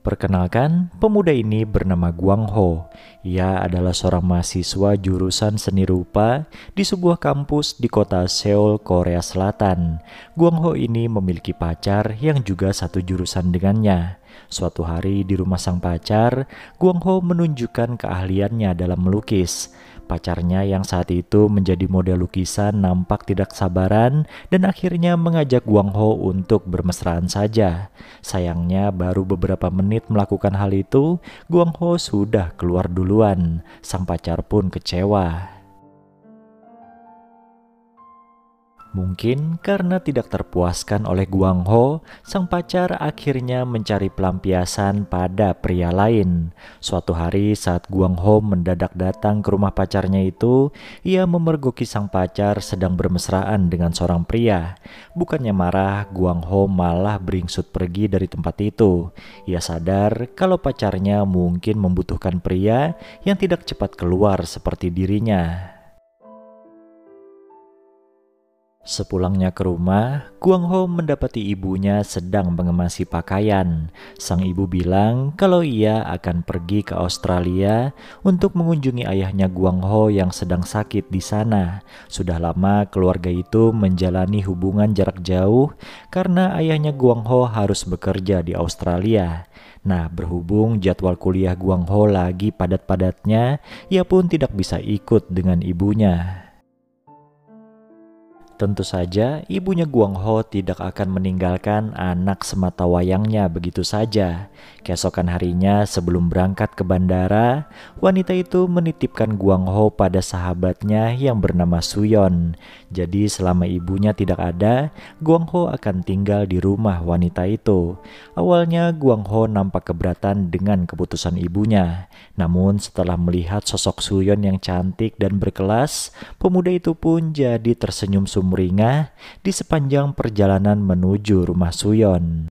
Perkenalkan, pemuda ini bernama Guang Ho. Ia adalah seorang mahasiswa jurusan seni rupa di sebuah kampus di kota Seoul, Korea Selatan. Guang Ho ini memiliki pacar yang juga satu jurusan dengannya. Suatu hari di rumah sang pacar, Guang Ho menunjukkan keahliannya dalam melukis. Pacarnya yang saat itu menjadi model lukisan nampak tidak sabaran dan akhirnya mengajak Guang Ho untuk bermesraan saja. Sayangnya baru beberapa menit melakukan hal itu, Guang Ho sudah keluar duluan. Sang pacar pun kecewa. Mungkin karena tidak terpuaskan oleh Guang Ho, sang pacar akhirnya mencari pelampiasan pada pria lain. Suatu hari saat Guang Ho mendadak datang ke rumah pacarnya itu, ia memergoki sang pacar sedang bermesraan dengan seorang pria. Bukannya marah, Guang Ho malah beringsut pergi dari tempat itu. Ia sadar kalau pacarnya mungkin membutuhkan pria yang tidak cepat keluar seperti dirinya. Sepulangnya ke rumah, Guang Ho mendapati ibunya sedang mengemasi pakaian. Sang ibu bilang kalau ia akan pergi ke Australia untuk mengunjungi ayahnya Guang Ho yang sedang sakit di sana. Sudah lama keluarga itu menjalani hubungan jarak jauh karena ayahnya Guang Ho harus bekerja di Australia. Nah, berhubung jadwal kuliah Guang Ho lagi padat-padatnya, ia pun tidak bisa ikut dengan ibunya. Tentu saja, ibunya Guang Ho tidak akan meninggalkan anak semata wayangnya begitu saja. Keesokan harinya sebelum berangkat ke bandara, wanita itu menitipkan Guang Ho pada sahabatnya yang bernama Suyon. Jadi selama ibunya tidak ada, Guang Ho akan tinggal di rumah wanita itu. Awalnya Guang Ho nampak keberatan dengan keputusan ibunya. Namun setelah melihat sosok Suyon yang cantik dan berkelas, pemuda itu pun jadi tersenyum sumringah di sepanjang perjalanan menuju rumah Suyon.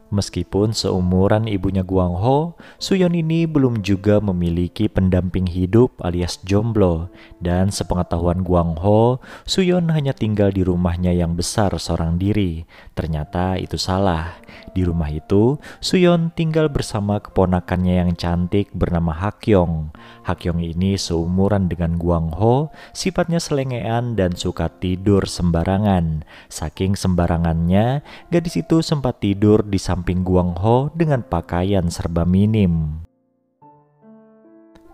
Meskipun seumuran ibunya Guang Ho, Suyon ini belum juga memiliki pendamping hidup alias jomblo. Dan sepengetahuan Guang Ho, Suyon hanya tinggal di rumahnya yang besar seorang diri. Ternyata itu salah. Di rumah itu, Suyon tinggal bersama keponakannya yang cantik bernama Hakyong. Hakyong ini seumuran dengan Guang Ho, sifatnya selengean dan suka tidur sembarangan. Saking sembarangannya, gadis itu sempat tidur di samping Guang Ho dengan pakaian serba minim.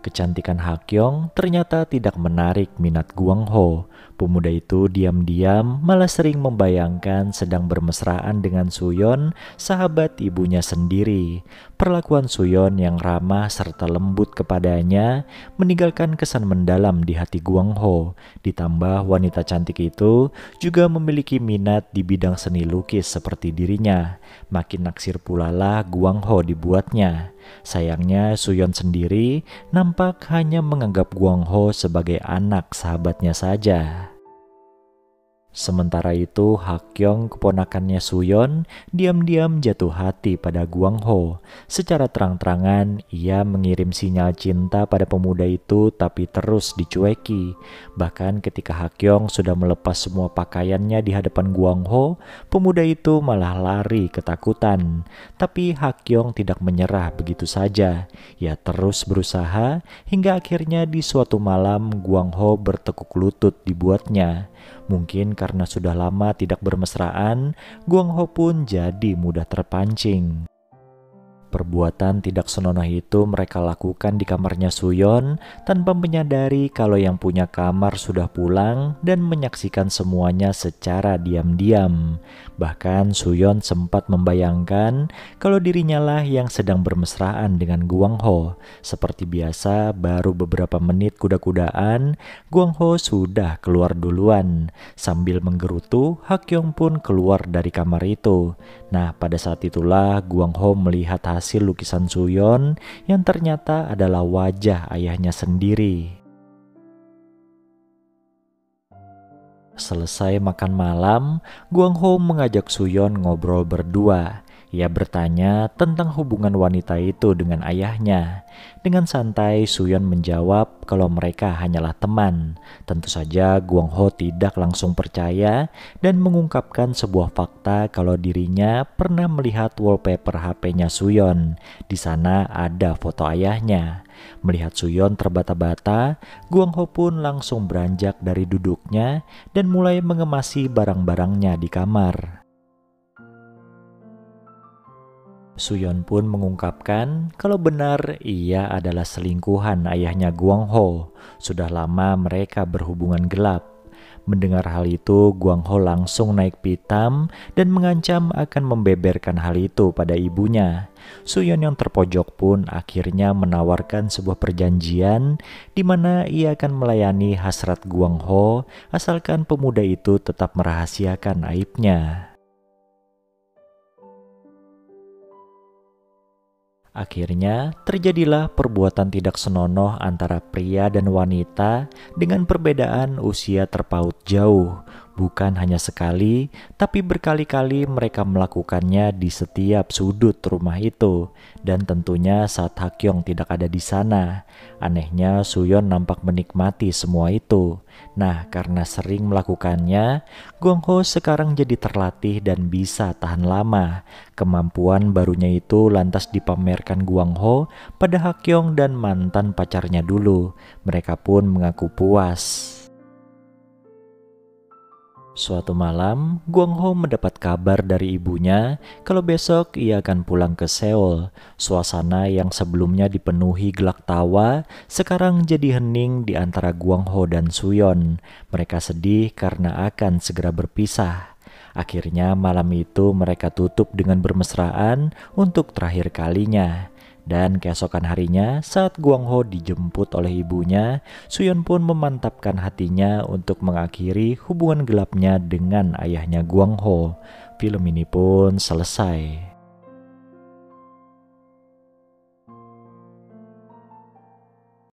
Kecantikan Hakyong ternyata tidak menarik minat Guang Ho. Pemuda itu diam-diam malah sering membayangkan sedang bermesraan dengan Suyon, sahabat ibunya sendiri. Perlakuan Suyon yang ramah serta lembut kepadanya meninggalkan kesan mendalam di hati Guang Ho. Ditambah wanita cantik itu juga memiliki minat di bidang seni lukis seperti dirinya. Makin naksir pula lah Guang Ho dibuatnya. Sayangnya Suyon sendiri nampak hanya menganggap Guang Ho sebagai anak sahabatnya saja. Sementara itu, Hakyong, keponakannya Suyon, diam-diam jatuh hati pada Guang Ho. Secara terang-terangan, ia mengirim sinyal cinta pada pemuda itu tapi terus dicueki. Bahkan ketika Hakyong sudah melepas semua pakaiannya di hadapan Guang Ho, pemuda itu malah lari ketakutan. Tapi Hakyong tidak menyerah begitu saja. Ia terus berusaha hingga akhirnya di suatu malam Guang Ho bertekuk lutut dibuatnya. Mungkin karena sudah lama tidak bermesraan, Guang Ho pun jadi mudah terpancing. Perbuatan tidak senonoh itu mereka lakukan di kamarnya Suyon tanpa menyadari kalau yang punya kamar sudah pulang dan menyaksikan semuanya secara diam-diam. Bahkan Suyon sempat membayangkan kalau dirinya lah yang sedang bermesraan dengan Guang Ho. Seperti biasa, baru beberapa menit kuda-kudaan, Guang Ho sudah keluar duluan. Sambil menggerutu, Hakyong pun keluar dari kamar itu. Nah, pada saat itulah Guang Ho melihat hasil lukisan Suyon yang ternyata adalah wajah ayahnya sendiri. Selesai makan malam, Guang Ho mengajak Suyon ngobrol berdua. Ia bertanya tentang hubungan wanita itu dengan ayahnya. Dengan santai, Suyon menjawab kalau mereka hanyalah teman. Tentu saja Guang Ho tidak langsung percaya dan mengungkapkan sebuah fakta kalau dirinya pernah melihat wallpaper HP-nya Suyon. Di sana ada foto ayahnya. Melihat Suyon terbata-bata, Guang Ho pun langsung beranjak dari duduknya dan mulai mengemasi barang-barangnya di kamar. Suyon pun mengungkapkan kalau benar ia adalah selingkuhan ayahnya Guang Ho. Sudah lama mereka berhubungan gelap. Mendengar hal itu, Guang Ho langsung naik pitam dan mengancam akan membeberkan hal itu pada ibunya. Suyon yang terpojok pun akhirnya menawarkan sebuah perjanjian di mana ia akan melayani hasrat Guang Ho asalkan pemuda itu tetap merahasiakan aibnya. Akhirnya, terjadilah perbuatan tidak senonoh antara pria dan wanita dengan perbedaan usia terpaut jauh. Bukan hanya sekali, tapi berkali-kali mereka melakukannya di setiap sudut rumah itu. Dan tentunya saat Hakyong tidak ada di sana. Anehnya, Suyon nampak menikmati semua itu. Nah, karena sering melakukannya, Guang Ho sekarang jadi terlatih dan bisa tahan lama. Kemampuan barunya itu lantas dipamerkan Guang Ho pada Hakyong dan mantan pacarnya dulu. Mereka pun mengaku puas. Suatu malam, Guang Ho mendapat kabar dari ibunya kalau besok ia akan pulang ke Seoul. Suasana yang sebelumnya dipenuhi gelak tawa, sekarang jadi hening di antara Guang Ho dan Suyon. Mereka sedih karena akan segera berpisah. Akhirnya malam itu mereka tutup dengan bermesraan untuk terakhir kalinya. Dan keesokan harinya saat Guang Ho dijemput oleh ibunya, Suyon pun memantapkan hatinya untuk mengakhiri hubungan gelapnya dengan ayahnya Guang Ho. Film ini pun selesai.